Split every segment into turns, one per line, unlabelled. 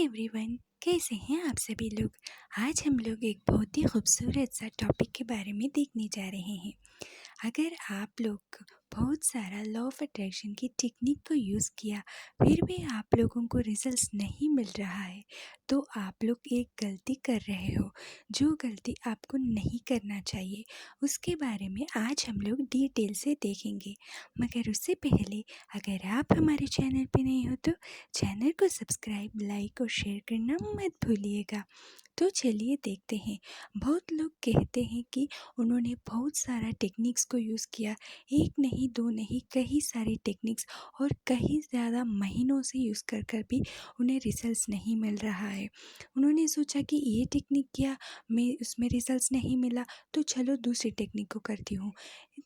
Everyone, कैसे हैं आप सभी लोग। आज हम लोग एक बहुत ही खूबसूरत सा टॉपिक के बारे में देखने जा रहे हैं। अगर आप लोग बहुत सारा लॉ ऑफ अट्रैक्शन की टेक्निक को यूज़ किया फिर भी आप लोगों को रिजल्ट्स नहीं मिल रहा है तो आप लोग एक गलती कर रहे हो। जो गलती आपको नहीं करना चाहिए उसके बारे में आज हम लोग डिटेल से देखेंगे। मगर उससे पहले अगर आप हमारे चैनल पे नहीं हो तो चैनल को सब्सक्राइब, लाइक और शेयर करना मत भूलिएगा। तो चलिए देखते हैं। बहुत लोग कहते हैं कि उन्होंने बहुत सारा टेक्निक्स को यूज़ किया, एक नहीं दो नहीं कई सारी टेक्निक्स और कई ज़्यादा महीनों से यूज़ कर कर भी उन्हें रिजल्ट्स नहीं मिल रहा है। उन्होंने सोचा कि ये टेक्निक किया, मैं उसमें रिजल्ट्स नहीं मिला तो चलो दूसरी टेक्निक को करती हूँ।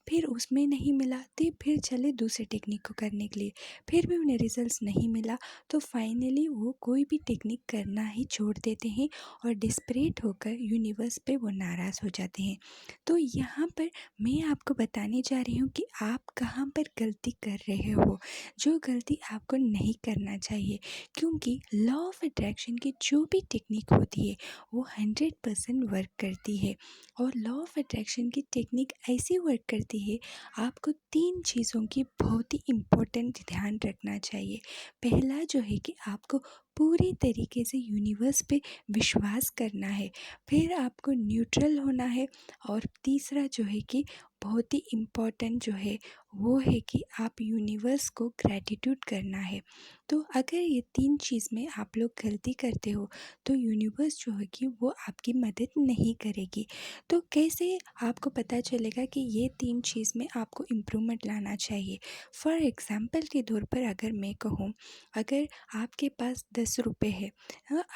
फिर उसमें नहीं मिला तो फिर चले दूसरे टेक्निक को करने के लिए, फिर भी उन्हें रिजल्ट्स नहीं मिला तो फाइनली वो कोई भी टेक्निक करना ही छोड़ देते हैं और डिस्परेट होकर यूनिवर्स पे वो नाराज़ हो जाते हैं। तो यहाँ पर मैं आपको बताने जा रही हूँ कि आप कहाँ पर गलती कर रहे हो, जो गलती आपको नहीं करना चाहिए। क्योंकि लॉ ऑफ अट्रैक्शन की जो भी टेक्निक होती है वो 100% वर्क करती है। और लॉ ऑफ अट्रैक्शन की टेक्निक ऐसी वर्क करती है, आपको 3 चीज़ों की बहुत ही इम्पोर्टेंट ध्यान रखना चाहिए। पहला जो है कि आपको पूरी तरीके से यूनिवर्स पे विश्वास करना है, फिर आपको न्यूट्रल होना है और तीसरा जो है कि बहुत ही इम्पोर्टेंट जो है वो है कि आप यूनिवर्स को ग्रैटिट्यूड करना है। तो अगर ये 3 चीज़ में आप लोग गलती करते हो तो यूनिवर्स जो है कि वो आपकी मदद नहीं करेगी। तो कैसे आपको पता चलेगा कि ये 3 चीज़ में आपको इम्प्रूवमेंट लाना चाहिए। फॉर एग्ज़ाम्पल के तौर पर अगर मैं कहूँ, अगर आपके पास 10 रुपये है,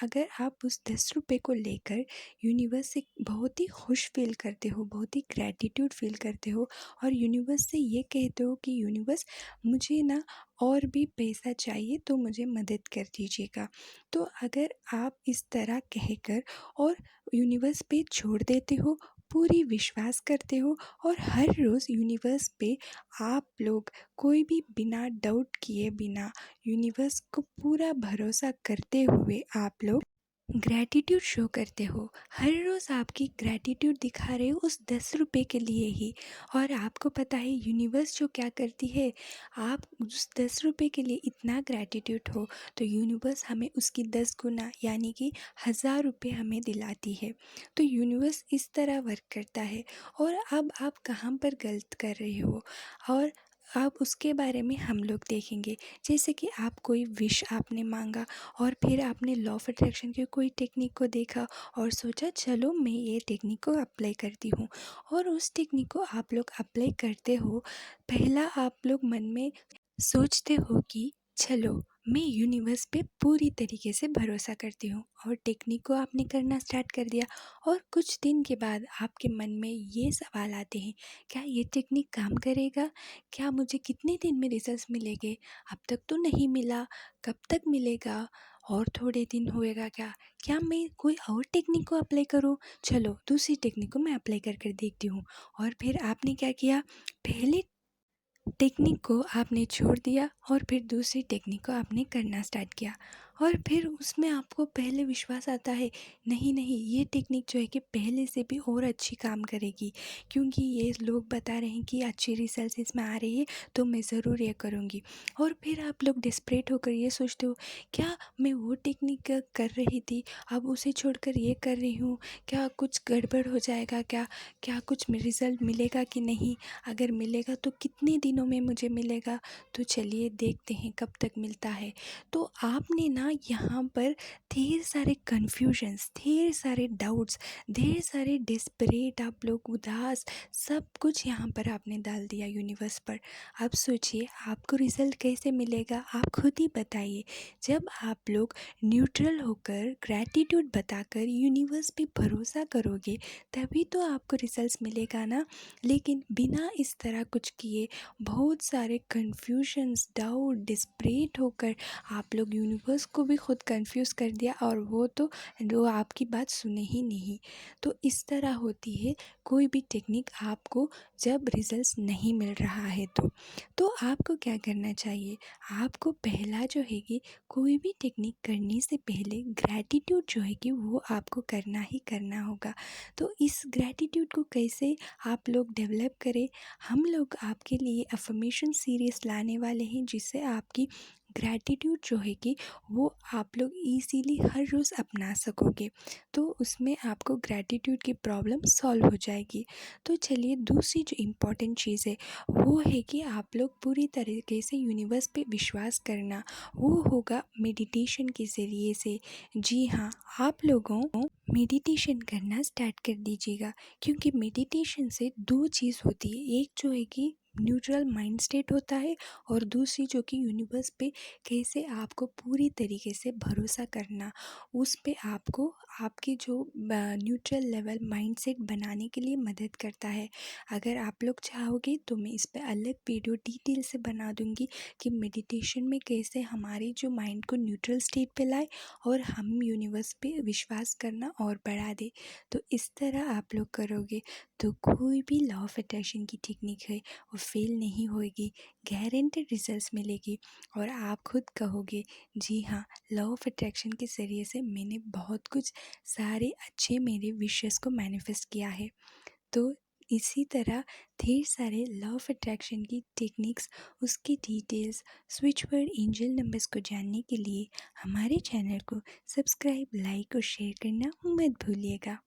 अगर आप उस 10 रुपये को लेकर यूनिवर्स से बहुत ही खुश फील करते हो, बहुत ही ग्रैटिट्यूड फील करते हो और यूनिवर्स से ये कहते हो कि यूनिवर्स मुझे ना और भी पैसा चाहिए तो मुझे मदद कर दीजिएगा। तो अगर आप इस तरह कहकर और यूनिवर्स पे छोड़ देते हो, पूरी विश्वास करते हो और हर रोज़ यूनिवर्स पे आप लोग कोई भी बिना डाउट किए, बिना यूनिवर्स को पूरा भरोसा करते हुए आप लोग ग्रैटिट्यूड शो करते हो, हर रोज़ आपकी ग्रैटिट्यूड दिखा रहे हो उस 10 रुपये के लिए ही। और आपको पता है यूनिवर्स जो क्या करती है, आप उस 10 रुपये के लिए इतना ग्रैटिट्यूड हो तो यूनिवर्स हमें उसकी 10 गुना यानी कि 1000 रुपये हमें दिलाती है। तो यूनिवर्स इस तरह वर्क करता है। और अब आप कहाँ पर गलत कर रहे हो और अब उसके बारे में हम लोग देखेंगे। जैसे कि आप कोई विश आपने मांगा और फिर आपने लॉ ऑफ अट्रैक्शन की कोई टेक्निक को देखा और सोचा चलो मैं ये टेक्निक को अप्लाई करती हूँ। और उस टेक्निक को आप लोग अप्लाई करते हो, पहला आप लोग मन में सोचते हो कि चलो मैं यूनिवर्स पे पूरी तरीके से भरोसा करती हूँ और टेक्निक को आपने करना स्टार्ट कर दिया। और कुछ दिन के बाद आपके मन में ये सवाल आते हैं, क्या ये टेक्निक काम करेगा, क्या मुझे कितने दिन में रिजल्ट्स मिलेंगे, अब तक तो नहीं मिला, कब तक मिलेगा, और थोड़े दिन होएगा क्या मैं कोई और टेक्निक को अप्लाई करूँ, चलो दूसरी टेक्निक को मैं अप्लाई कर कर देखती हूँ। और फिर आपने क्या किया, पहले टेक्निक को आपने छोड़ दिया और फिर दूसरी टेक्निक को आपने करना स्टार्ट किया। और फिर उसमें आपको पहले विश्वास आता है, नहीं नहीं ये टेक्निक जो है कि पहले से भी और अच्छी काम करेगी, क्योंकि ये लोग बता रहे हैं कि अच्छी रिजल्ट इसमें आ रही है तो मैं ज़रूर ये करूँगी। और फिर आप लोग डिस्परेट होकर ये सोचते हो, क्या मैं वो टेक्निक कर रही थी अब उसे छोड़कर ये कर रही हूँ, क्या कुछ गड़बड़ हो जाएगा, क्या क्या कुछ रिज़ल्ट मिलेगा कि नहीं, अगर मिलेगा तो कितने दिनों में मुझे मिलेगा, तो चलिए देखते हैं कब तक मिलता है। तो आपने ना यहाँ पर ढेर सारे कन्फ्यूजन्स, ढेर सारे डाउट्स, ढेर सारे डिस्परेट, आप लोग उदास, सब कुछ यहाँ पर आपने डाल दिया यूनिवर्स पर। अब सोचिए आपको रिज़ल्ट कैसे मिलेगा, आप खुद ही बताइए। जब आप लोग न्यूट्रल होकर ग्रैटिट्यूड बताकर यूनिवर्स पे भरोसा करोगे तभी तो आपको रिजल्ट्स मिलेगा ना। लेकिन बिना इस तरह कुछ किए बहुत सारे कन्फ्यूजन्स, डाउट, डिस्परेट होकर आप लोग यूनिवर्स आपको भी खुद कंफ्यूज कर दिया और वो आपकी बात सुने ही नहीं। तो इस तरह होती है कोई भी टेक्निक आपको जब रिजल्ट्स नहीं मिल रहा है तो आपको क्या करना चाहिए? आपको पहला जो है कि कोई भी टेक्निक करने से पहले ग्रैटिट्यूड जो है कि वो आपको करना ही करना होगा। तो इस ग्रैटिट्यूड को कैसे आप लोग डेवलप करें, हम लोग आपके लिए अफ़र्मेशन सीरीज़ लाने वाले हैं जिससे आपकी ग्रैटिट्यूड जो है कि वो आप लोग इजीली हर रोज़ अपना सकोगे। तो उसमें आपको ग्रैटिट्यूड की प्रॉब्लम सॉल्व हो जाएगी। तो चलिए दूसरी जो इम्पोर्टेंट चीज़ है वो है कि आप लोग पूरी तरीके से यूनिवर्स पे विश्वास करना, वो होगा मेडिटेशन के ज़रिए से। जी हाँ, आप लोगों को मेडिटेशन करना स्टार्ट कर दीजिएगा, क्योंकि मेडिटेशन से दो चीज़ होती है। एक जो है कि न्यूट्रल माइंड स्टेट होता है और दूसरी जो कि यूनिवर्स पे कैसे आपको पूरी तरीके से भरोसा करना, उस पे आपको आपकी जो न्यूट्रल लेवल माइंड सेट बनाने के लिए मदद करता है। अगर आप लोग चाहोगे तो मैं इस पे अलग वीडियो डिटेल से बना दूँगी कि मेडिटेशन में कैसे हमारे जो माइंड को न्यूट्रल स्टेट पे लाए और हम यूनिवर्स पे विश्वास करना और बढ़ा दे। तो इस तरह आप लोग करोगे तो कोई भी लॉ ऑफ अट्रैक्शन की टेक्निक है वो फेल नहीं होगी, गारंटेड रिजल्ट्स मिलेगी। और आप खुद कहोगे जी हाँ, लॉ ऑफ अट्रैक्शन के ज़रिए से मैंने बहुत कुछ सारे अच्छे मेरे विशेस को मैनिफेस्ट किया है। तो इसी तरह ढेर सारे लॉ ऑफ अट्रैक्शन की टेक्निक्स, उसकी details, switch word angel numbers को जानने के लिए हमारे चैनल को सब्सक्राइब, लाइक और शेयर करना मत भूलिएगा।